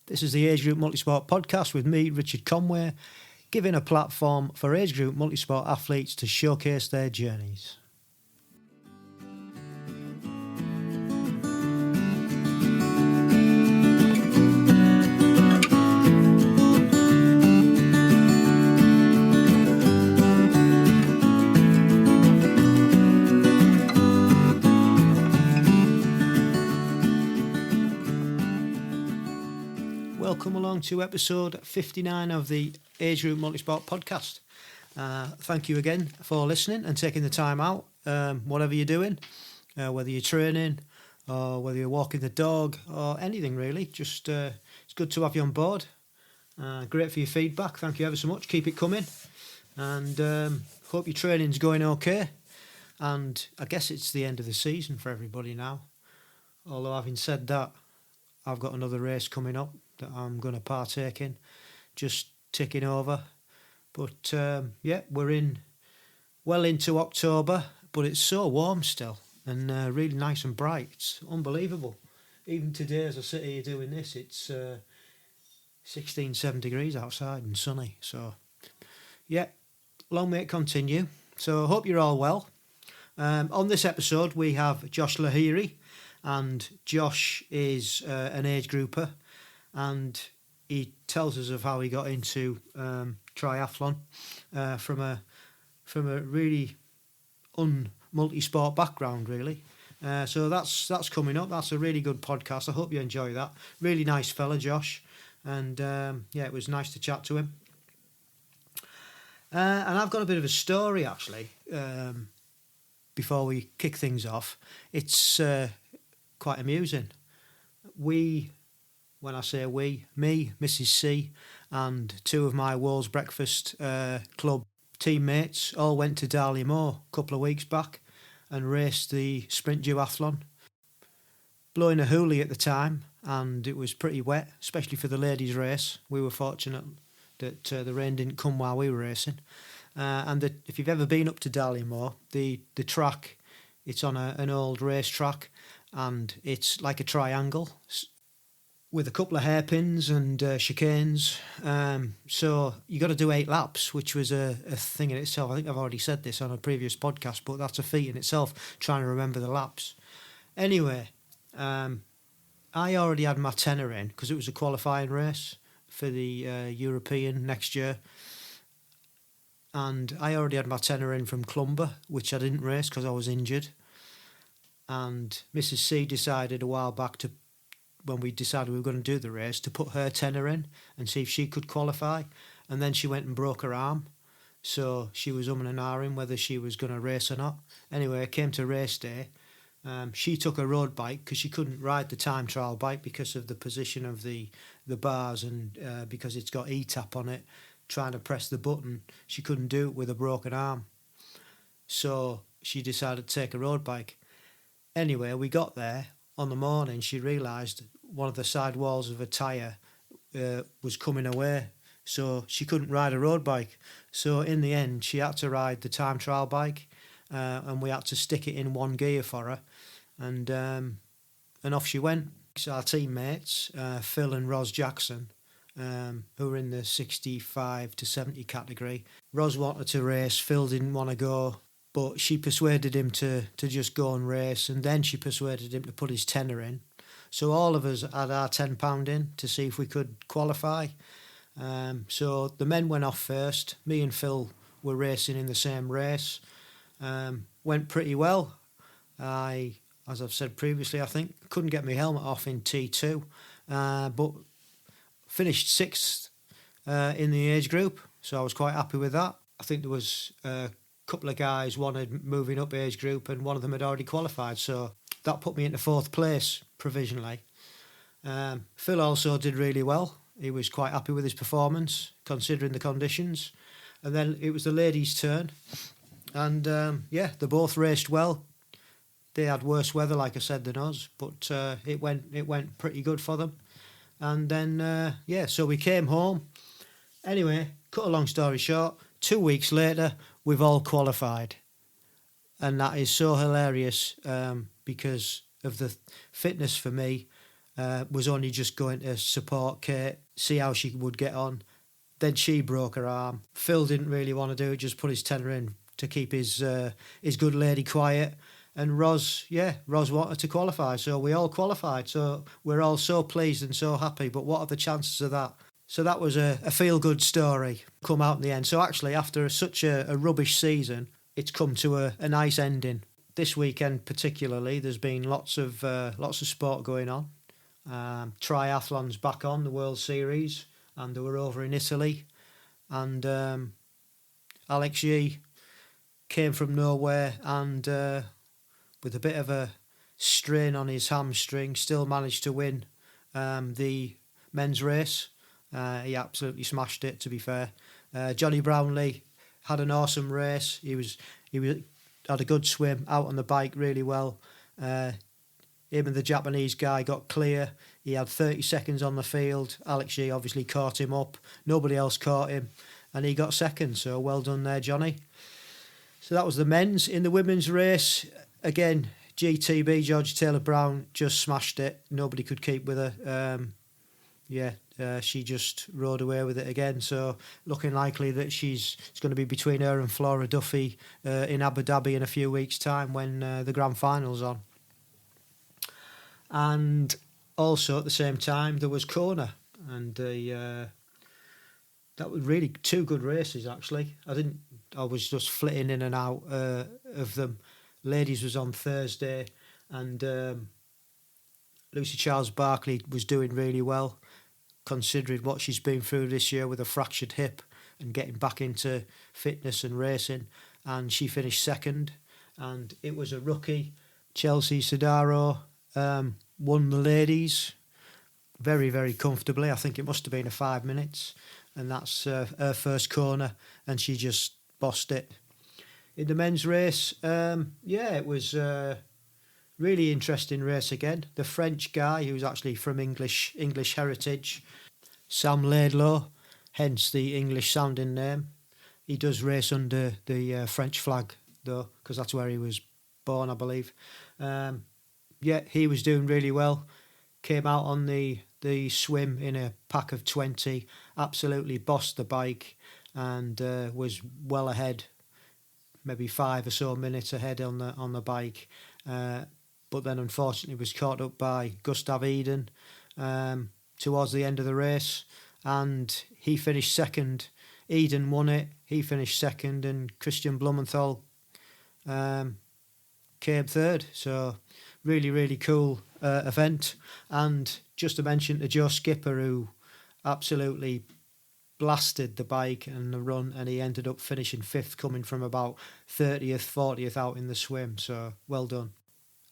This is the Age Group Multisport podcast with me, Richard Conway, giving a platform for age group multisport athletes to showcase their journeys. Welcome along to episode 59 of the Age Group Multisport podcast. Thank you again for listening and taking the time out, whatever you're doing, whether you're training or whether you're walking the dog or anything really. Just it's good to have you on board. Great for your feedback. Thank you ever so much. Keep it coming, and hope your training's going okay. And I guess it's the end of the season for everybody now. Although having said that, I've got another race coming up that I'm going to partake in, just ticking over. But we're well into October, but it's so warm still and really nice and bright. It's unbelievable. Even today, as I sit here doing this, it's 16, 7 degrees outside and sunny. So, long may it continue. So I hope you're all well. On this episode, we have Josh Lahiri, and Josh is an age grouper, and he tells us of how he got into triathlon from a really multi-sport background, really. So that's coming up. That's a really good podcast. I hope you enjoy that. Really nice fella, Josh, and it was nice to chat to him. And I've got a bit of a story actually. Before we kick things off, it's quite amusing. When I say we, me, Mrs. C, and two of my Wolves Breakfast Club teammates all went to Darley-Moor a couple of weeks back and raced the Stint-Duathlon. Blowing a hoolie at the time, and it was pretty wet, especially for the ladies' race. We were fortunate that the rain didn't come while we were racing. If you've ever been up to Darley-Moor, the track, it's on an old race track, and it's like a triangle with a couple of hairpins and chicanes. So you got to do 8 laps, which was a thing in itself. I think I've already said this on a previous podcast, but that's a feat in itself, trying to remember the laps. Anyway, I already had my tenner in because it was a qualifying race for the European next year. And I already had my tenner in from Clumber, which I didn't race because I was injured. And Mrs. C decided a while back when we decided we were going to do the race, to put her tenner in and see if she could qualify. And then she went and broke her arm. So she was and ahhing whether she was going to race or not. Anyway, it came to race day. She took a road bike because she couldn't ride the time trial bike because of the position of the bars and because it's got E-tap on it. Trying to press the button, she couldn't do it with a broken arm. So she decided to take a road bike. Anyway, we got there. On the morning, she realised one of the side walls of a tyre was coming away, so she couldn't ride a road bike. So in the end, she had to ride the time trial bike, and we had to stick it in one gear for her, and off she went. So our teammates, Phil and Ros Jackson, who were in the 65 to 70 category. Ros wanted to race, Phil didn't want to go. But she persuaded him to just go and race, and then she persuaded him to put his tenner in. So all of us had our £10 in to see if we could qualify. So the men went off first. Me and Phil were racing in the same race. Went pretty well. As I've said previously, I think couldn't get my helmet off in T2, but finished 6th in the age group. So I was quite happy with that. I think there was couple of guys wanted moving up age group and one of them had already qualified, so that put me into 4th place provisionally. Phil also did really well. He was quite happy with his performance considering the conditions. And then it was the ladies' turn, and they both raced well. They had worse weather, like I said, than us, but it went pretty good for them. And then so we came home. Anyway, cut a long story short, 2 weeks later we've all qualified, and that is so hilarious because of the fitness for me was only just going to support Kate, see how she would get on. Then she broke her arm. Phil didn't really want to do it, just put his tenner in to keep his good lady quiet. And Ros wanted to qualify, so we all qualified. So we're all so pleased and so happy. But what are the chances of that? So that was a feel-good story come out in the end. So actually, after such a rubbish season, it's come to a nice ending. This weekend particularly, there's been lots of sport going on. Triathlon's back on, the World Series, and they were over in Italy. And Alex Yee came from nowhere and with a bit of a strain on his hamstring, still managed to win the men's race. He absolutely smashed it, to be fair. Johnny Brownlee had an awesome race. He had a good swim, out on the bike really well. Him and the Japanese guy got clear. He had 30 seconds on the field. Alex Yee obviously caught him up. Nobody else caught him. And he got second, so well done there, Johnny. So that was the men's. In the women's race, again, GTB, Georgia Taylor-Brown, just smashed it. Nobody could keep with her. She just rode away with it again. So looking likely that it's going to be between her and Flora Duffy in Abu Dhabi in a few weeks' time when the grand final's on. And also at the same time there was Kona, and that was really two good races actually. I was just flitting in and out of them. Ladies was on Thursday, and Lucy Charles Barkley was doing really well, considering what she's been through this year with a fractured hip and getting back into fitness and racing. And she finished second, and it was a rookie, Chelsea Sodaro, won the ladies very, very comfortably. I think it must have been a 5 minutes, and that's her first Kona, and she just bossed it. In the men's race, it was a really interesting race again. The French guy, who's actually from English heritage, Sam Laidlaw, hence the English sounding name. He does race under the French flag though, because that's where he was born, I believe. He was doing really well. Came out on the swim in a pack of 20, absolutely bossed the bike, and was well ahead, maybe 5 or so minutes ahead on the bike. But then unfortunately was caught up by Gustav Eden towards the end of the race, and he finished second. Eden won it, he finished second, and Christian Blumenthal came third. So really, really cool event. And just to mention to Joe Skipper, who absolutely blasted the bike and the run, and he ended up finishing 5th, coming from about 30th, 40th out in the swim. So well done.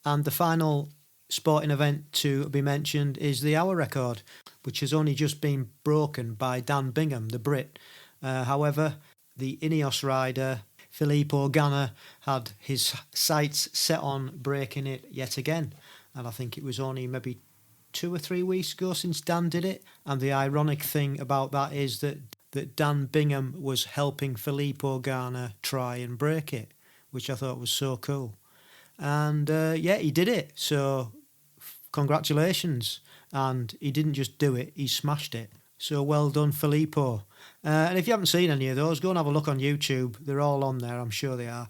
And the final sporting event to be mentioned is the hour record, which has only just been broken by Dan Bingham, the Brit. However, the Ineos rider Filippo Ganna had his sights set on breaking it yet again. And I think it was only maybe 2 or 3 weeks ago since Dan did it. And the ironic thing about that is that Dan Bingham was helping Filippo Ganna try and break it, which I thought was so cool. And he did it. So congratulations. And he didn't just do it, he smashed it. So well done, Filippo. And if you haven't seen any of those, go and have a look on YouTube. They're all on there, I'm sure they are.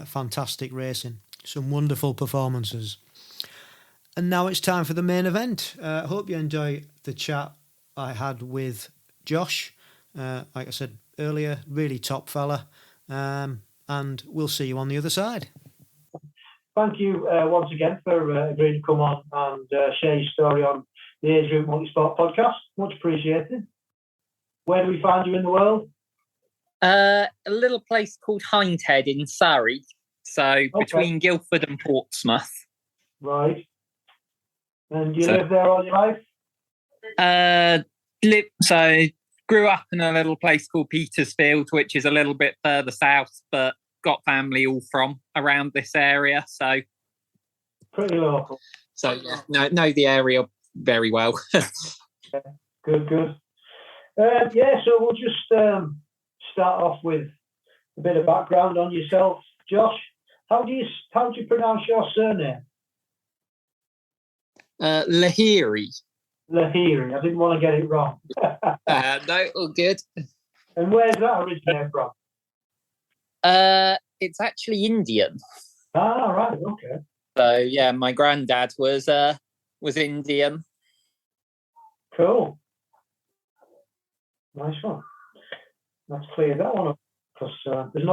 Fantastic racing. Some wonderful performances. And now it's time for the main event. I hope you enjoy the chat I had with Josh. Like I said earlier, really top fella. And we'll see you on the other side. Thank you once again for agreeing to come on and share your story on the Age Group Multisport podcast. Much appreciated. Where do we find you in the world? A little place called Hindhead in Surrey. So between Guildford and Portsmouth. Right. And you live there all your life? So grew up in a little place called Petersfield, which is a little bit further south, but got family all from around this area. So pretty local. So know the area very well. Good. So we'll just start off with a bit of background on yourself, Josh. How do you pronounce your surname? Lahiri. Lahiri. I didn't want to get it wrong. No, all good. And where's that originated from? It's actually Indian. Ah, right. Okay. So yeah, my granddad was Indian. Cool. Nice one. Let's clear that one up, because there's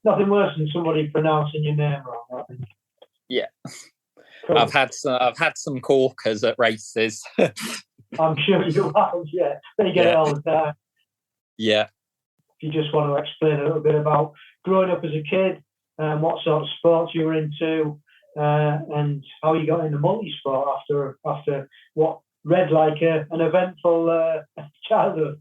nothing worse than somebody pronouncing your name wrong. I think. Yeah. Cool. I've had some corkers at races. I'm sure you have. Yeah, they get it all the time. Yeah. If you just want to explain a little bit about growing up as a kid, what sort of sports you were into, and how you got into multi-sport after what read like an eventful childhood.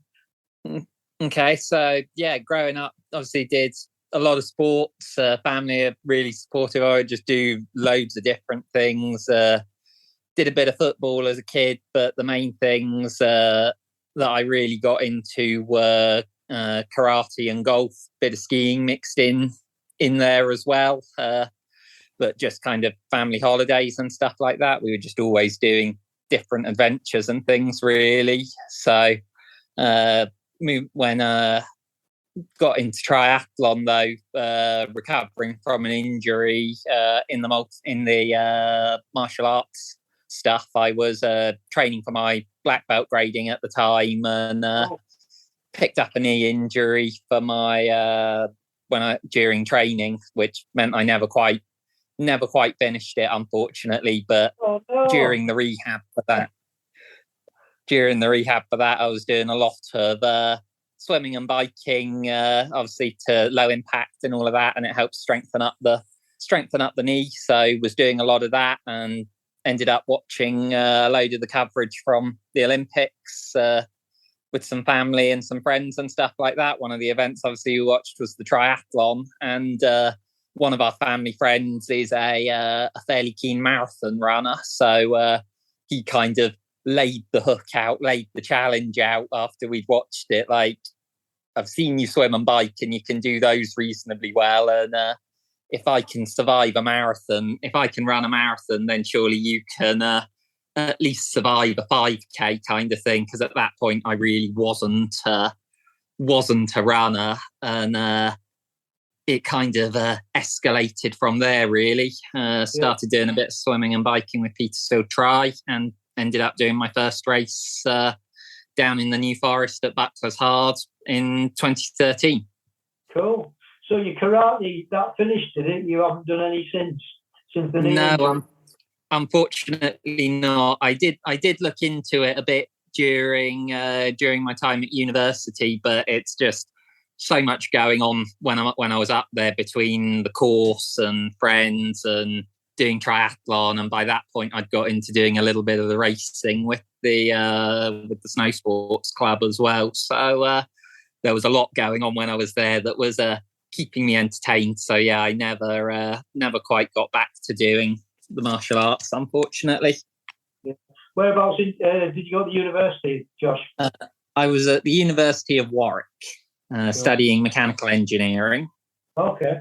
Okay, so yeah, growing up, obviously did a lot of sports. Family are really supportive. I would just do loads of different things. Did a bit of football as a kid, but the main things that I really got into were karate and golf. Bit of skiing mixed in there as well. But just kind of family holidays and stuff like that. We were just always doing different adventures and things, really. So when got into triathlon, though, recovering from an injury in the martial arts stuff, I was training for my black belt grading at the time, and picked up a knee injury for my during training, which meant I never quite finished it, unfortunately. But during the rehab for that, I was doing a lot of swimming and biking, obviously to low impact and all of that, and it helps strengthen up the knee. So was doing a lot of that, and ended up watching a load of the coverage from the Olympics with some family and some friends and stuff like that. One of the events obviously we watched was the triathlon, and one of our family friends is a fairly keen marathon runner, so he kind of laid the challenge out after we'd watched it. Like, I've seen you swim and bike, and you can do those reasonably well, and if I can survive a marathon, if I can run a marathon, then surely you can at least survive a 5K kind of thing. Because at that point, I really wasn't a runner, and it kind of escalated from there, really. Started doing a bit of swimming and biking with Petersfield Tri, and ended up doing my first race down in the New Forest at Buckler's Hard in 2013. Cool. So your karate, that finished, did it? You haven't done any since the knee injury? No, unfortunately not. I did look into it a bit during my time at university, but it's just so much going on when I was up there, between the course and friends and doing triathlon, and by that point I'd got into doing a little bit of the racing with the snow sports club as well. So there was a lot going on when I was there that was keeping me entertained. So yeah, I never quite got back to doing the martial arts, unfortunately. Yeah. Whereabouts did you go to university, Josh? I was at the University of Warwick, studying mechanical engineering. Okay.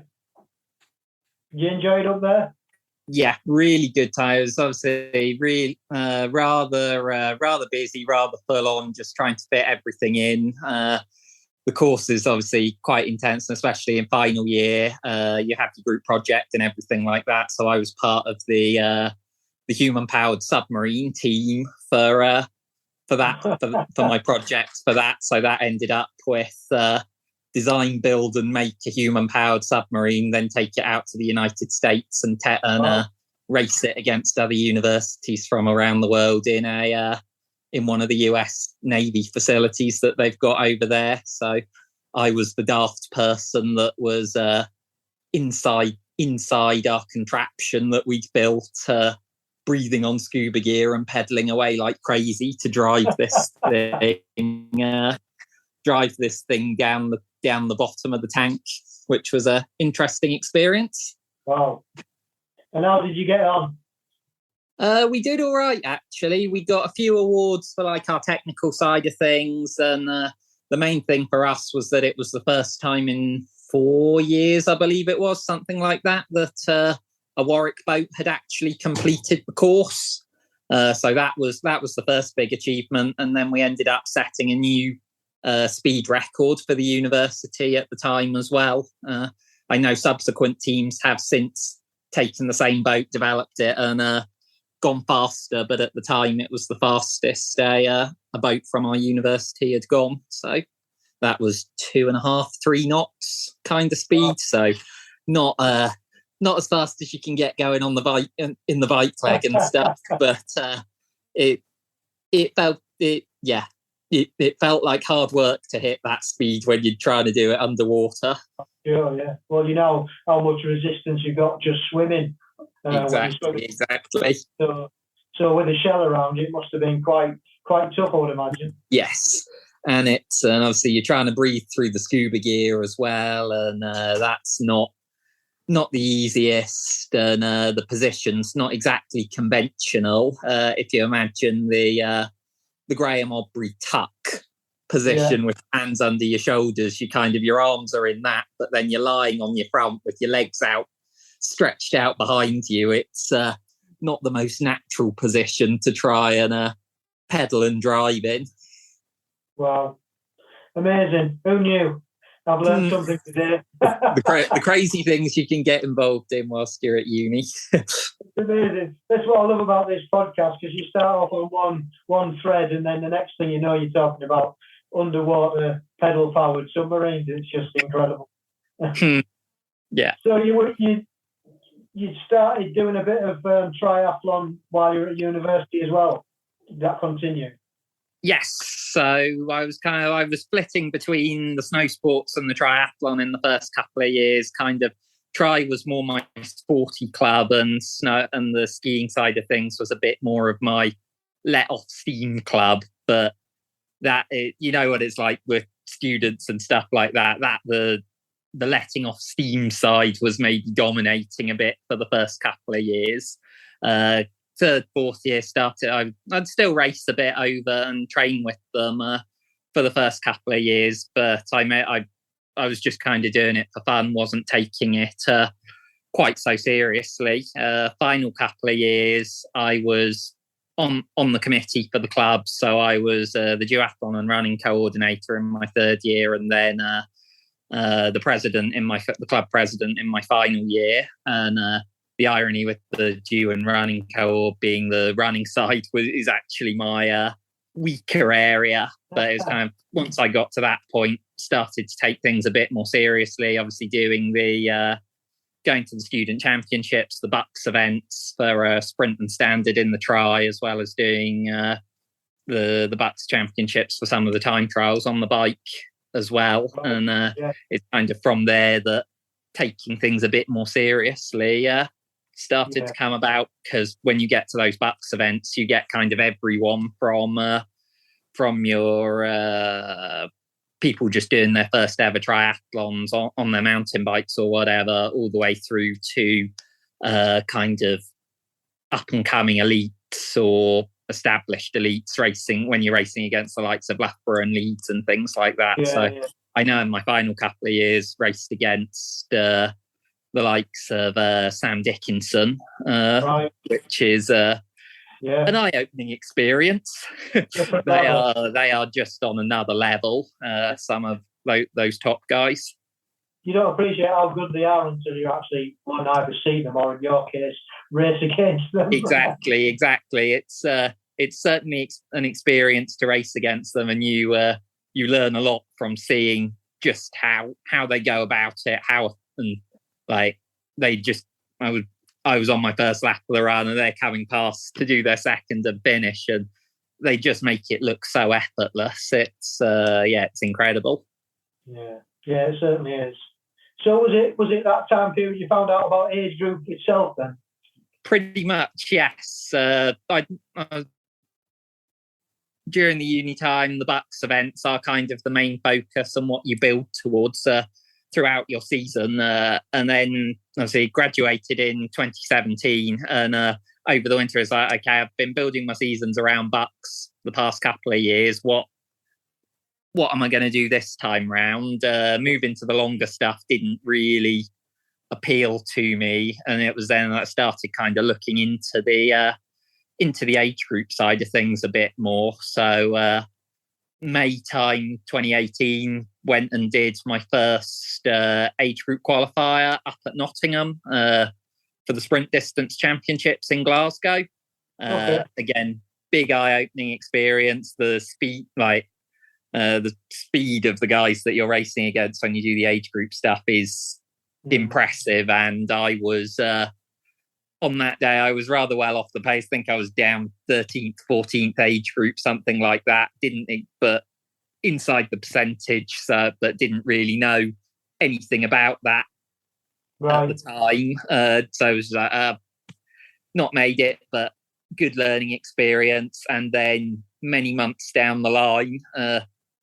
Did you enjoy it up there? Yeah, really good time. It was obviously really rather busy, rather full on, just trying to fit everything in. The course is obviously quite intense, especially in final year. You have your group project and everything like that. So I was part of the human-powered submarine team for my project for that. So that ended up with design, build, and make a human-powered submarine, then take it out to the United States and race it against other universities from around the world in one of the US Navy facilities that they've got over there. So I was the daft person that was inside our contraption that we'd built, breathing on scuba gear and pedaling away like crazy to drive this thing down the bottom of the tank, which was an interesting experience. Wow. And how did you get on? We did all right, actually. We got a few awards for like our technical side of things, and the main thing for us was that it was the first time in 4 years, I believe it was, something like that, that a Warwick boat had actually completed the course. So that was the first big achievement, and then we ended up setting a new speed record for the university at the time as well. I know subsequent teams have since taken the same boat, developed it, and gone faster, but at the time it was the fastest a boat from our university had gone. So that was 2.5, 3 knots kind of speed. So not as fast as you can get going on the bike in the bike leg and stuff, but it felt like hard work to hit that speed when you're trying to do it underwater. Sure, yeah. Well, you know how much resistance you got just swimming. Exactly. So with a shell around, it must have been quite tough, I would imagine. Yes, and obviously you're trying to breathe through the scuba gear as well, and that's not the easiest, and the position's not exactly conventional. If you imagine the Graham Aubrey tuck position with hands under your shoulders, your arms are in that, but then you're lying on your front with your legs out, stretched out behind you. It's not the most natural position to try and pedal and drive in. Wow, amazing! Who knew? I've learned something today. the crazy things you can get involved in whilst you're at uni. It's amazing. That's what I love about this podcast, because you start off on one thread, and then the next thing you know, you're talking about underwater pedal-powered submarines. It's just incredible. Yeah. So you started doing a bit of triathlon while you're at university as well. Did that continue? Yes. So I was splitting between the snow sports and the triathlon in the first couple of years. Tri was more my sporty club, and snow and the skiing side of things was a bit more of my let off steam club. But you know what it's like with students and stuff like that. That the letting off steam side was maybe dominating a bit for the first couple of years. Third, fourth year started, I'd still race a bit over and train with them for the first couple of years, but I was just kind of doing it for fun, wasn't taking it quite so seriously. Final couple of years, I was on the committee for the club, so I was the duathlon and running coordinator in my third year, and then the club president in my final year. And the irony with the Dew and running co being the running side is actually my weaker area. But it was once I got to that point, started to take things a bit more seriously. Obviously, doing going to the student championships, the Bucks events for sprint and standard in the tri, as well as doing the Bucks championships for some of the time trials on the bike as well. And it's kind of from there that taking things a bit more seriously started to come about, because when you get to those Bucks events, you get kind of everyone from your people just doing their first ever triathlons on their mountain bikes or whatever, all the way through to kind of up and coming elites or established elites racing when you're racing against the likes of Loughborough and Leeds and things like that. I know in my final couple of years raced against the likes of Sam Dickinson, which is an eye-opening experience. They are just on another level, some of those top guys. You don't appreciate how good they are until you actually either see them, or in your case, race against them. Exactly. It's certainly an experience to race against them, and you learn a lot from seeing just how they go about it, I was on my first lap of the run, and they're coming past to do their second and finish, and they just make it look so effortless. It's it's incredible. Yeah, it certainly is. So was it that time period you found out about age group itself then? Pretty much, yes. During the uni time, the Bucks events are kind of the main focus and what you build towards throughout your season. And then obviously graduated in 2017, and over the winter it's like, okay, I've been building my seasons around Bucks the past couple of years. What am I going to do this time round? Moving to the longer stuff didn't really appeal to me, and it was then that I started kind of looking into the into the age group side of things a bit more. So May time 2018, went and did my first age group qualifier up at Nottingham for the sprint distance championships in Glasgow. Again, big eye-opening experience. The speed of the guys that you're racing against when you do the age group stuff is impressive. And I was on that day, I was rather well off the pace. I think I was down 13th, 14th age group, something like that. But inside the percentage, but didn't really know anything about that at the time. So it was like, not made it, but good learning experience. And then many months down the line,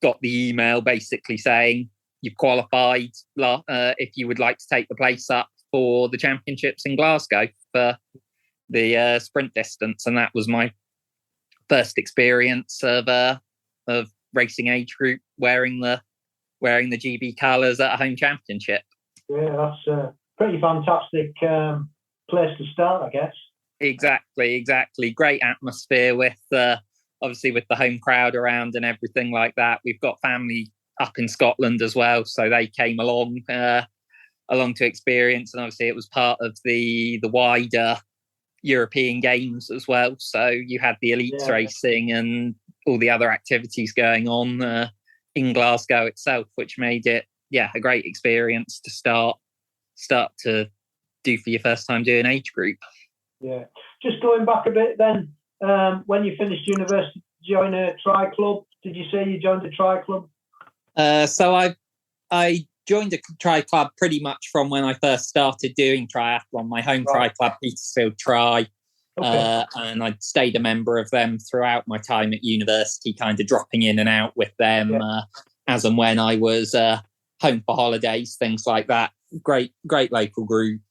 got the email basically saying you've qualified if you would like to take the place up for the championships in Glasgow for the sprint distance. And that was my first experience of racing age group wearing the GB colours at a home championship. Yeah, that's a pretty fantastic place to start, I guess. Exactly. Great atmosphere with obviously with the home crowd around and everything like that. We've got family up in Scotland as well, so they came along to experience, and obviously it was part of the wider European Games as well. So you had the elites racing and all the other activities going on in Glasgow itself, which made it a great experience to start to do for your first time doing age group. Yeah, just going back a bit then, when you finished university, did you join a tri club? Did you say you joined a tri club? So I joined a tri club pretty much from when I first started doing triathlon. My home tri club, Petersfield Tri, and I'd stayed a member of them throughout my time at university, kind of dropping in and out with them as and when I was home for holidays, things like that. Great local group.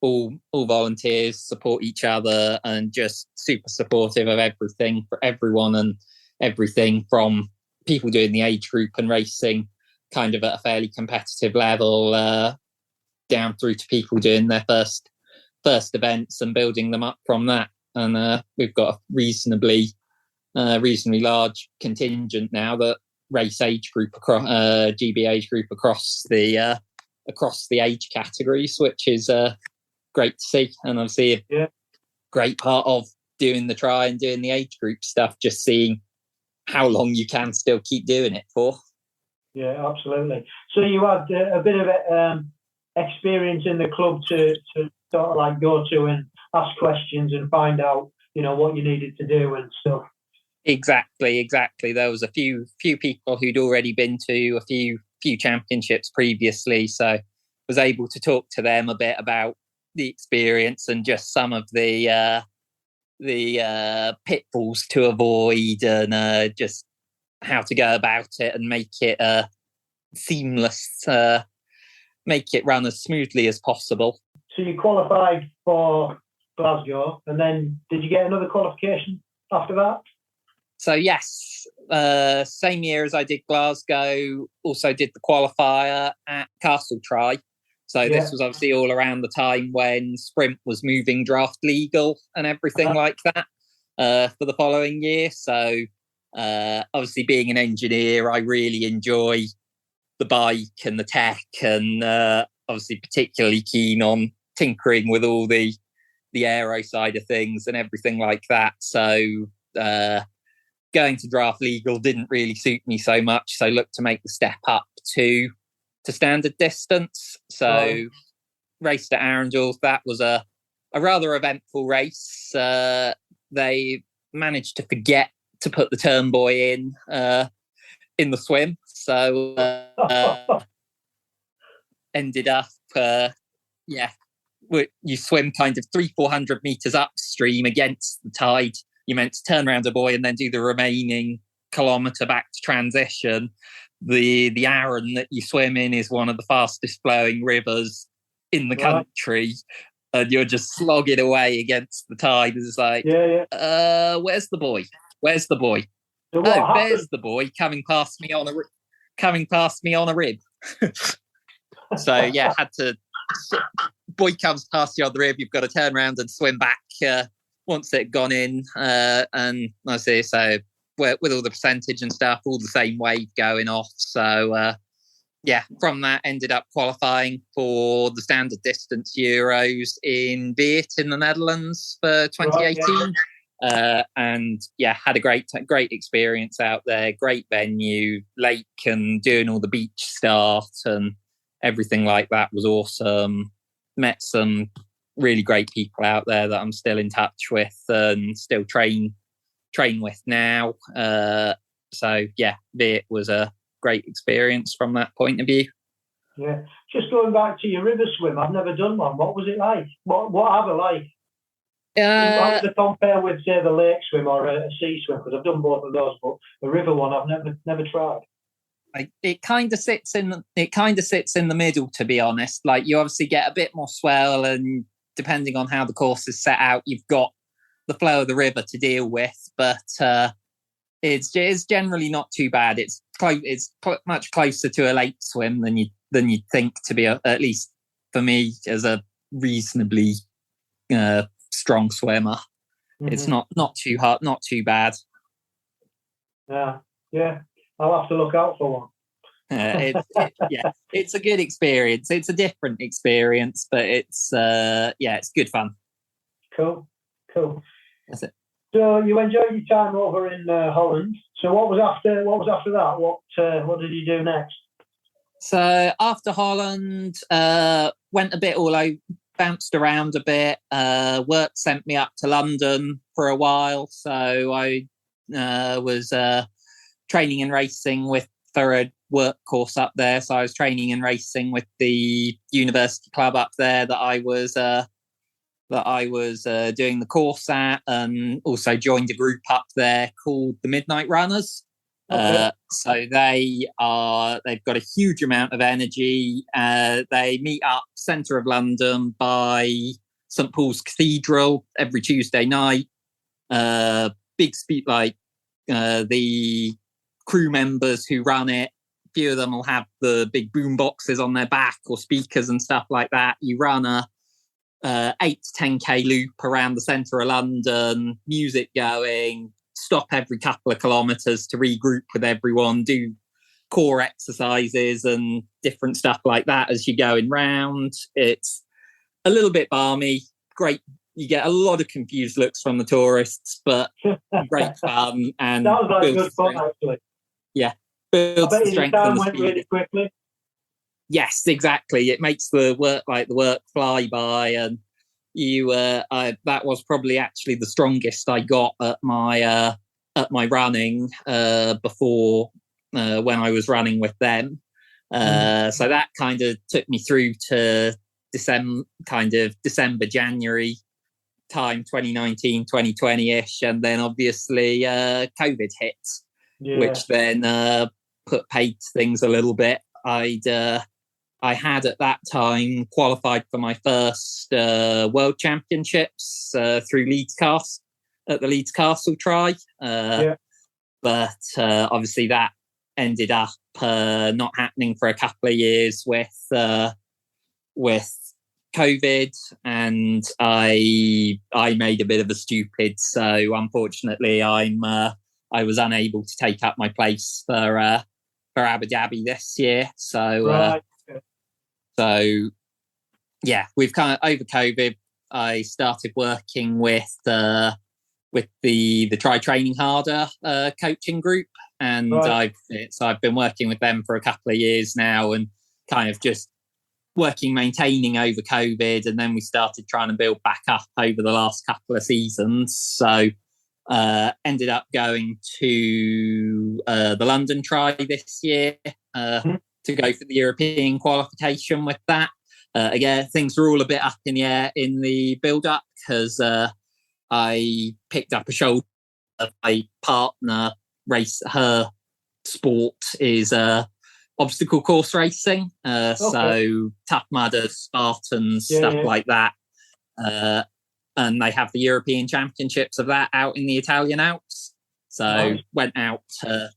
All volunteers, support each other, and just super supportive of everything for everyone, and everything from people doing the age group and racing kind of at a fairly competitive level down through to people doing their first events and building them up from that. And we've got a reasonably large contingent now that race age group across GB age group across the age categories, which is great to see. And obviously a great part of doing the tri and doing the age group stuff, just seeing how long you can still keep doing it for. Yeah, absolutely. So you had a bit of experience in the club to sort of like go to and ask questions and find out, what you needed to do and stuff. Exactly. There was a few people who'd already been to a few championships previously, so was able to talk to them a bit about the experience and just some of the pitfalls to avoid, and just how to go about it and make it seamless, make it run as smoothly as possible. So you qualified for Glasgow, and then did you get another qualification after that? So yes, same year as I did Glasgow, also did the qualifier at Castle Tri. So this was obviously all around the time when sprint was moving draft legal and everything like that for the following year. So obviously being an engineer, I really enjoy the bike and the tech, and obviously particularly keen on tinkering with all the aero side of things and everything like that. So going to draft legal didn't really suit me so much. So looked to make the step up to standard distance. So raced at Arundel. That was a rather eventful race. They managed to forget to put the turn buoy in the swim. So ended up, you swim kind of 300-400 meters upstream against the tide. You're meant to turn around a buoy and then do the remaining kilometre back to transition. The Arun that you swim in is one of the fastest flowing rivers in the country, and you're just slogging away against the tide. It's like, where's the buoy? Where's the buoy? So there's the buoy coming past me on a rib. So had to. Buoy comes past you on the rib. You've got to turn around and swim back once it had gone in, and I say so with all the percentage and stuff, all the same wave going off. So from that ended up qualifying for the standard distance Euros in Weert in the Netherlands for 2018. And had a great experience out there. Great venue, lake, and doing all the beach stuff and everything like that was awesome. Met some really great people out there that I'm still in touch with and still train with now. Weert was a great experience from that point of view. Yeah, just going back to your river swim, I've never done one. What was it like? What are they like? How does it compare with, say, the lake swim or a sea swim? Because I've done both of those, but the river one I've never tried. It kind of sits in the middle, to be honest. Like, you obviously get a bit more swell, and depending on how the course is set out, you've got the flow of the river to deal with. But it's generally not too bad. It's much closer to a lake swim than you'd think to be, at least for me, as a reasonably strong swimmer. Mm-hmm. It's not too hard, not too bad. Yeah. I'll have to look out for one. It's a good experience. It's a different experience, but it's good fun. Cool. That's it. So you enjoyed your time over in Holland. So what was after that? What did you do next? So after Holland, went a bit all over, bounced around a bit. Work sent me up to London for a while, so I was training and racing for a work course up there. So I was training and racing with the university club up there that I was doing the course at, and also joined a group up there called the Midnight Runners. Okay. So they've got a huge amount of energy. They meet up centre of London by St Paul's Cathedral every Tuesday night. Big speed, like the crew members who run it, a few of them will have the big boom boxes on their back or speakers and stuff like that. You run a 8 to 10k loop around the centre of London, music going, stop every couple of kilometres to regroup with everyone, do core exercises and different stuff like that as you're going round. It's a little bit balmy, great. You get a lot of confused looks from the tourists, but great fun. And that was like good fun, actually. Yeah, builds the strength and the went speed really quickly. Yes, exactly. It makes the work fly by, and that was probably actually the strongest I got at my running before when I was running with them. So that kind of took me through to December, January time, 2019, 2020-ish, and then obviously COVID hit, which then paid things a little bit. I had at that time qualified for my first World Championships through Leeds Castle at the Leeds Castle Tri, but obviously that ended up not happening for a couple of years with COVID, and I made a bit of a stupid. So unfortunately, I was unable to take up my place for Abu Dhabi this year. So. We've kind of over COVID. I started working with the Try Training Harder coaching group, and I've been working with them for a couple of years now, and kind of just maintaining over COVID, and then we started trying to build back up over the last couple of seasons. So ended up going to the London Tri this year. To go for the European qualification with that. Again, things were all a bit up in the air in the build-up because I picked up a shoulder. My partner her sport is obstacle course racing. So Tough Mudders, Spartans, stuff like that. And they have the European Championships of that out in the Italian Alps. So went out to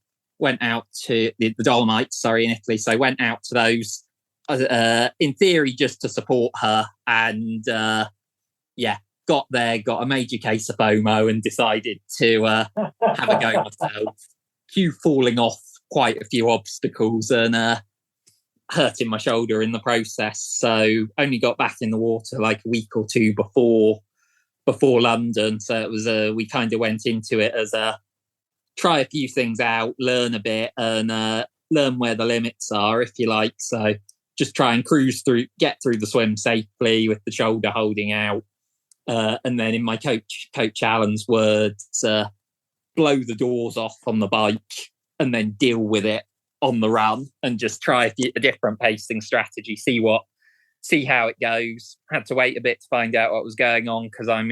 the Dolomites, in Italy. So I went out to those, in theory, just to support her. And got there, got a major case of FOMO, and decided to have a go myself. Falling off quite a few obstacles and hurting my shoulder in the process. So only got back in the water like a week or two before London. So it was we kind of went into it as a try a few things out, learn a bit, and learn where the limits are, if you like. So just try and cruise through, get through the swim safely with the shoulder holding out. And then in my coach Alan's words, blow the doors off on the bike and then deal with it on the run and just try a different pacing strategy, see how it goes. Had to wait a bit to find out what was going on because I'm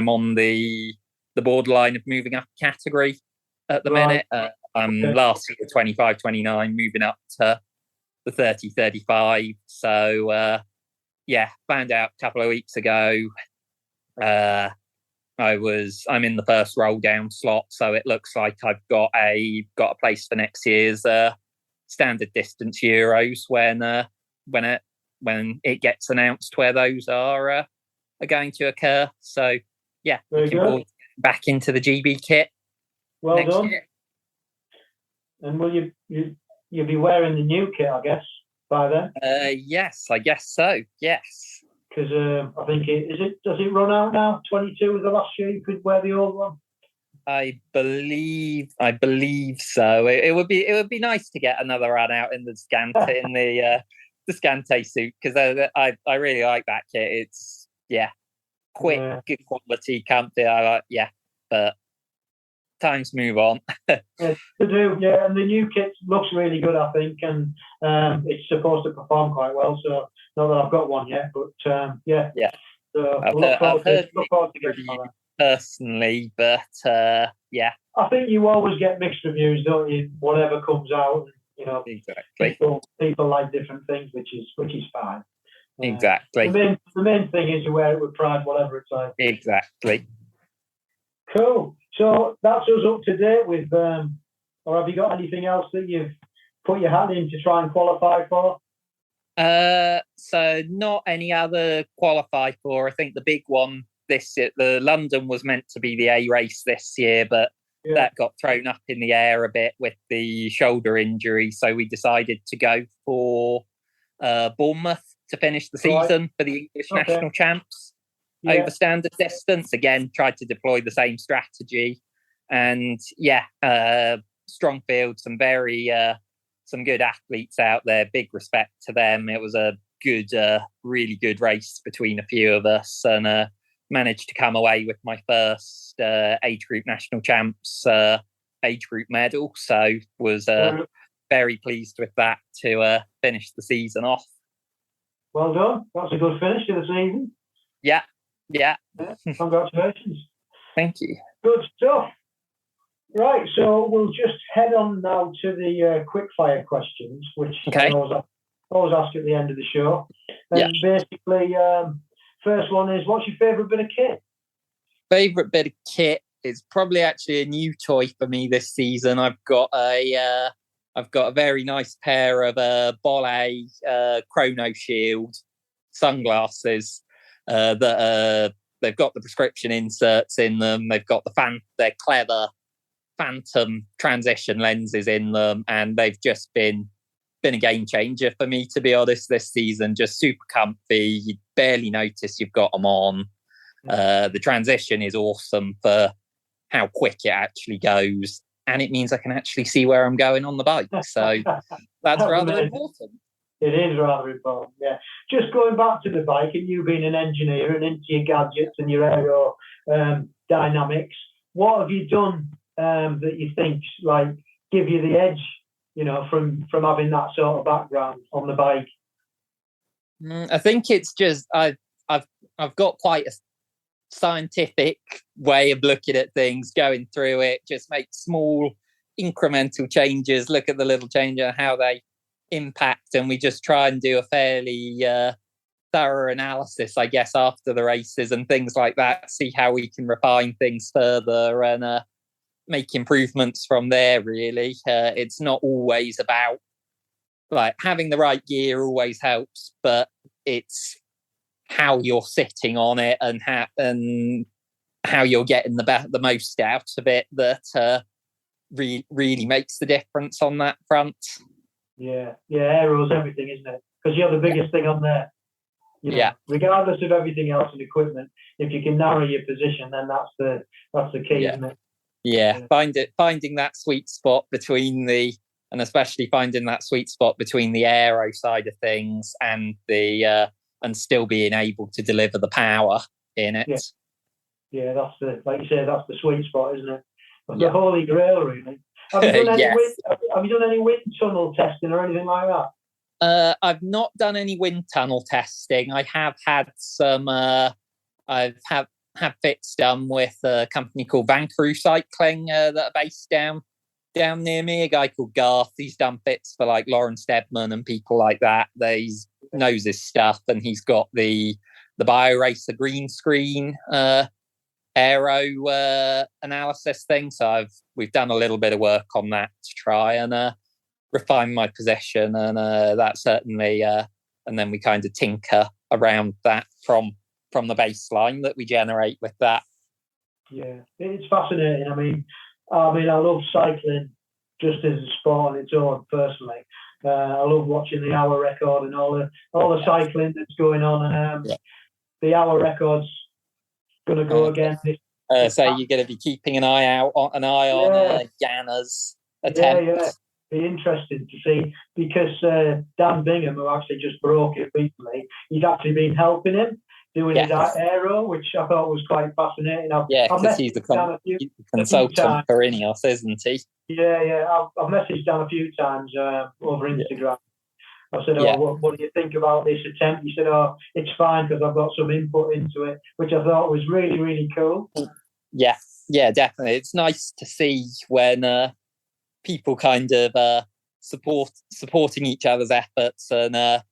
on the borderline of moving up a category at the minute. I'm last year 25, 29, moving up to the 30, 35. So found out a couple of weeks ago. I'm in the first roll down slot, so it looks like I've got a place for next year's standard distance Euros when it gets announced where those are going to occur. So looking forward to back into the GB kit. Well next done. Year. And will you'll be wearing the new kit, I guess, by then? Yes, I guess so. Yes. Because I think does it run out now? 22 was the last year you could wear the old one. I believe so. It would be nice to get another run out in the the Scante suit because I really like that kit. It's quick, good quality, comfy. But times move on. To do, and the new kit looks really good, I think, and it's supposed to perform quite well. So not that I've got one yet, but So I've heard to getting on that. Personally, but I think you always get mixed reviews, don't you? Whatever comes out, exactly. People like different things, which is fine. Exactly. The main thing is you wear it with pride, whatever it's like. Exactly. Cool. So that's us up to date with, or have you got anything else that you've put your hat in to try and qualify for? So not any other qualify for. I think the big one the London was meant to be the A race this year, but that got thrown up in the air a bit with the shoulder injury. So we decided to go for Bournemouth to finish the season for the English national champs. Over standard distance. Again, tried to deploy the same strategy. And strong field, some good athletes out there. Big respect to them. It was a good, really good race between a few of us, and managed to come away with my first age group national champs age group medal. So was very pleased with that to finish the season off. Well done. That's a good finish to the season. Yeah. Congratulations. Thank you. Good stuff. Right, so we'll just head on now to the quick-fire questions, which I always ask at the end of the show. And basically, first one is, what's your favourite bit of kit? Favourite bit of kit is probably actually a new toy for me this season. I've got a very nice pair of Bolle Chrono Shield sunglasses. That they've got the prescription inserts in them. They've got their clever phantom transition lenses in them, and they've just been a game changer for me, to be honest, this season. Just super comfy. You barely notice you've got them on. The transition is awesome for how quick it actually goes, and it means I can actually see where I'm going on the bike. So that's rather important. It is rather important, yeah. Just going back to the bike, and you being an engineer and into your gadgets and your aero dynamics, what have you done that you think give you the edge, from having that sort of background on the bike? I think it's just I've got quite a scientific way of looking at things, going through it, just make small incremental changes, look at the little changes, how they impact, and we just try and do a fairly thorough analysis, I guess, after the races and things like that, see how we can refine things further and make improvements from there, really. It's not always about having the right gear always helps, but it's how you're sitting on it and how you're getting the most out of it that really makes the difference on that front. Yeah, aero's everything, isn't it? Because you're the biggest thing on there. Regardless of everything else and equipment, if you can narrow your position, then that's the key, isn't it? Yeah. Finding that sweet spot between and especially finding that sweet spot between the aero side of things and and still being able to deliver the power in it. Yeah, that's like you say, that's the sweet spot, isn't it? That's the holy grail, really. Have you done any wind tunnel testing or anything like that? I've not done any wind tunnel testing. I have had some. I've had fits done with a company called Vancouver Cycling that are based down near me. A guy called Garth. He's done fits for like Lauren Steadman and people like that. He knows his stuff, and he's got the BioRacer green screen aero analysis thing. So we've done a little bit of work on that to try and refine my position, and that certainly and then we kind of tinker around that from the baseline that we generate with that. Yeah, it's fascinating. I mean I love cycling just as a sport on its own personally. I love watching the hour record and all the cycling that's going on, and the hour record's going to go again. So you're going to be keeping an eye on Jana's attempt. Yeah. Be interesting to see, because Dan Bingham, who actually just broke it recently, he's actually been helping him doing his aero, which I thought was quite fascinating. Because he's the consultant for Ineos, isn't he? Yeah. I've messaged Dan a few times over Instagram. I said, what do you think about this attempt? He said, it's fine because I've got some input into it, which I thought was really, really cool. Yeah, definitely. It's nice to see when people kind of supporting each other's efforts and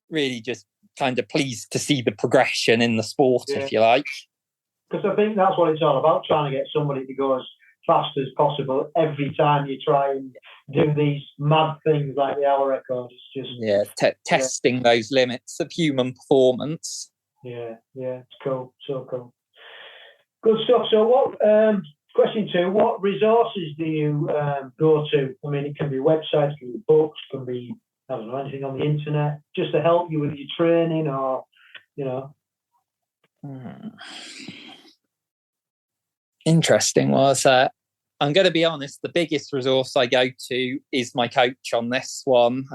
really just kind of pleased to see the progression in the sport, if you like. Because I think that's what it's all about, trying to get somebody to go as fast as possible every time you try and do these mad things like the hour record. It's just testing those limits of human performance. Yeah, it's cool, so cool. Good stuff. So what question 2, what resources do you go to? I mean, it can be websites, it can be books, it can be, I don't know, anything on the internet, just to help you with your training, or, you know. Interesting. Well, I'm going to be honest, the biggest resource I go to is my coach on this one.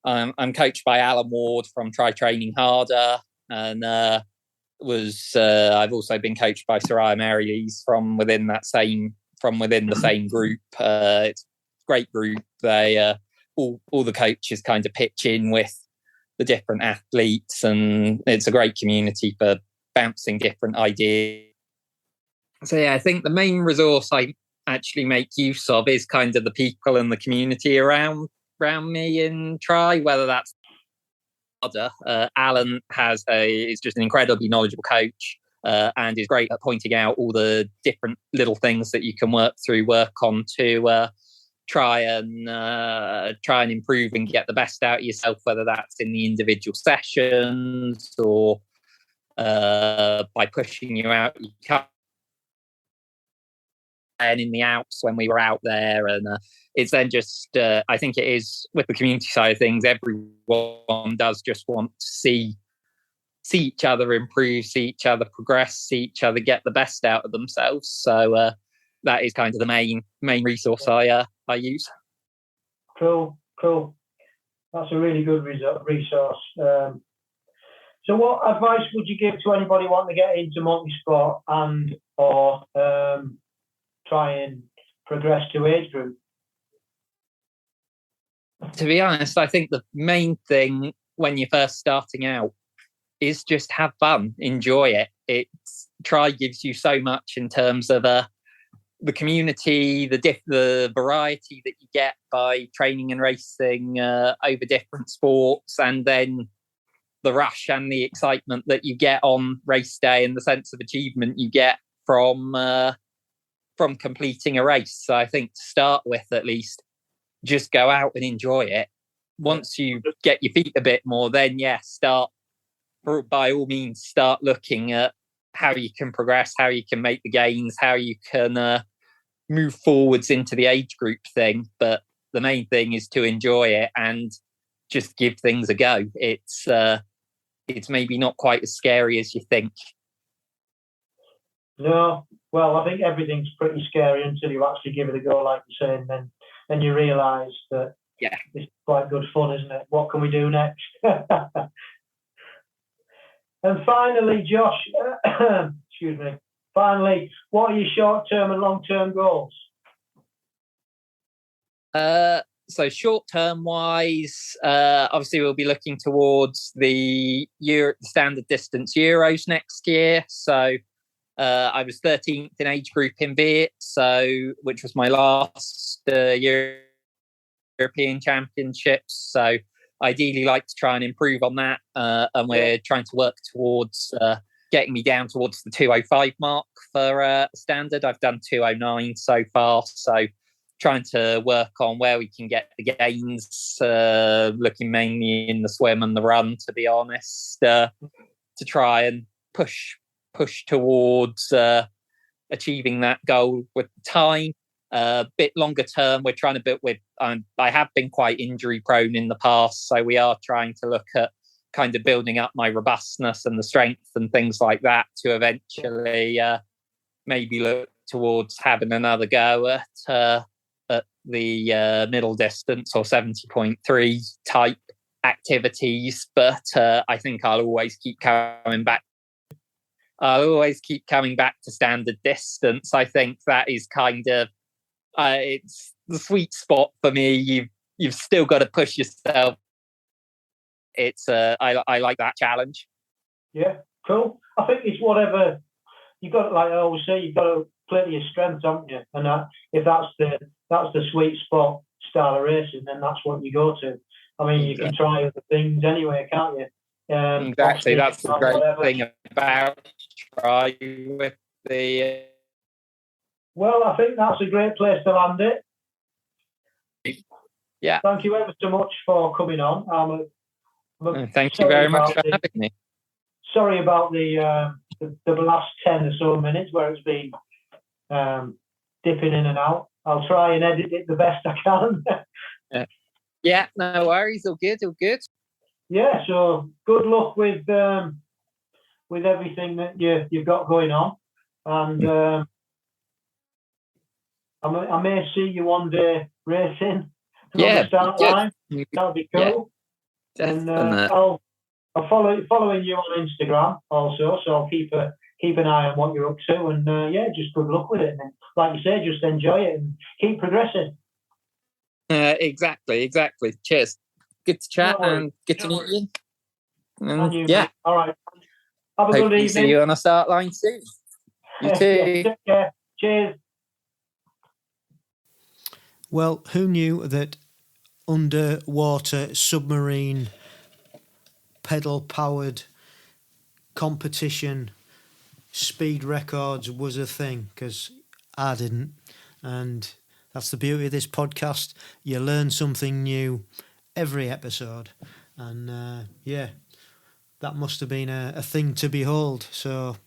I'm coached by Alan Ward from Try Training Harder, and I've also been coached by Soraya Marylees from within the same group. It's a great group. They all the coaches kind of pitch in with the different athletes, and it's a great community for bouncing different ideas. So I think the main resource I actually make use of is kind of the people and the community around me in Try, whether that's Alan is just an incredibly knowledgeable coach and is great at pointing out all the different little things that you can work on to try and improve and get the best out of yourself, whether that's in the individual sessions or by pushing you out. You can't. And in the Alps when we were out there, and it's then just I think it is with the community side of things, everyone does just want to see each other improve, see each other progress, see each other get the best out of themselves. So that is kind of the main resource I use. Cool. That's a really good resource. So what advice would you give to anybody wanting to get into multi-sport and or try and progress to age group? To be honest, I think the main thing when you're first starting out is just have fun, enjoy it. Try gives you so much in terms of the community, the variety that you get by training and racing over different sports, and then the rush and the excitement that you get on race day and the sense of achievement you get from completing a race. So I think to start with, at least, just go out and enjoy it. Once you get your feet a bit more, then start by all means start looking at how you can progress, how you can make the gains, how you can move forwards into the age group thing. But the main thing is to enjoy it and just give things a go. It's maybe not quite as scary as you think. No, well, I think everything's pretty scary until you actually give it a go, like you say, and then you realise that it's quite good fun, isn't it? What can we do next? And finally, Josh, excuse me. Finally, what are your short-term and long-term goals? So short-term wise, obviously we'll be looking towards the standard distance Euros next year. So I was 13th in age group in Weert, which was my last European Championships. So ideally like to try and improve on that. And we're trying to work towards getting me down towards the 2:05 mark for standard. I've done 2:09 so far. So trying to work on where we can get the gains, looking mainly in the swim and the run, to be honest, to try and push towards achieving that goal with time. A bit longer term, we're trying to build with. I have been quite injury prone in the past, so we are trying to look at kind of building up my robustness and the strength and things like that to eventually maybe look towards having another go at the middle distance or 70.3 type activities. But I think I'll always keep coming back. I'll always keep coming back to standard distance. I think that is kind of it's the sweet spot for me. You've still got to push yourself. It's I like that challenge. Yeah, cool. I think it's whatever you've got. Like I always say, you've got to play to your strengths, haven't you? And if that's the sweet spot style of racing, then that's what you go to. I mean, you can try other things anyway, can't you? Exactly. That's the great thing about try with the. Well, I think that's a great place to land it. Yeah. Thank you ever so much for coming on. Thank you very much for having me. Sorry about the last 10 or so minutes where it's been dipping in and out. I'll try and edit it the best I can. Yeah, no worries. All good. Yeah, so good luck with everything that you've got going on, and I may see you one day racing on the start line. That'll be cool. Yeah, and I'll following you on Instagram also, so I'll keep an eye on what you're up to, and just good luck with it. And like you say, just enjoy it and keep progressing. Exactly. Cheers. Good to chat and good to meet you. And you, all right. Have a good evening. See you on a start line soon. You too. Take care. Cheers. Well, who knew that underwater submarine pedal-powered competition speed records was a thing? Because I didn't. And that's the beauty of this podcast. You learn something new every episode. And that must have been a thing to behold. So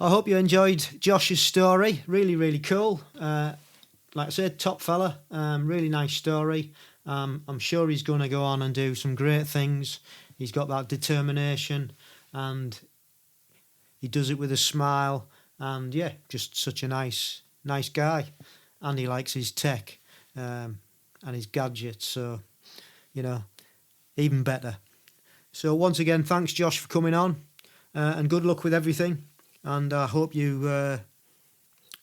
I hope you enjoyed Josh's story. Really, really cool. Like I said, top fella. Really nice story. I'm sure he's going to go on and do some great things. He's got that determination and he does it with a smile. And just such a nice guy. And he likes his tech and his gadgets. So, even better. So once again, thanks Josh for coming on and good luck with everything. And I hope you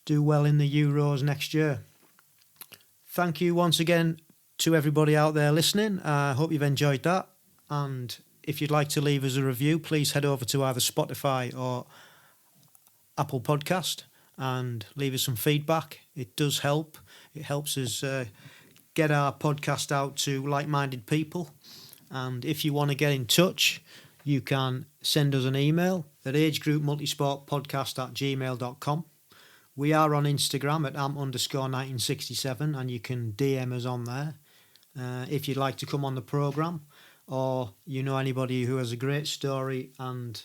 do well in the Euros next year. Thank you once again to everybody out there listening. I hope you've enjoyed that. And if you'd like to leave us a review, please head over to either Spotify or Apple Podcast and leave us some feedback. It does help. It helps us get our podcast out to like-minded people. And if you want to get in touch, you can send us an email at agegroupmultisportpodcast@gmail.com. We are on Instagram at @amp_1967 and you can DM us on there if you'd like to come on the programme. or you know anybody who has a great story and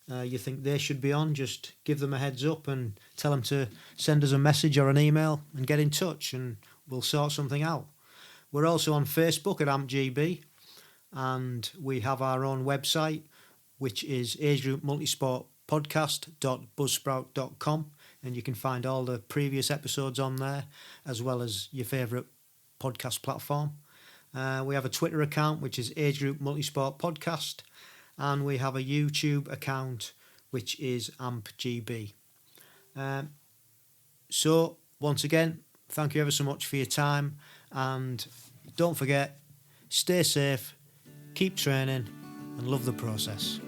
you think they should be on, just give them a heads up and tell them to send us a message or an email and get in touch, and we'll sort something out. We're also on Facebook at AmpGB, and we have our own website, which is agegroup-multisportpodcast.buzzsprout.com, and you can find all the previous episodes on there, as well as your favourite podcast platform. We have a Twitter account, which is Age Group Multisport Podcast, and we have a YouTube account, which is AmpGB. So, once again, thank you ever so much for your time, and don't forget, stay safe, keep training, and love the process.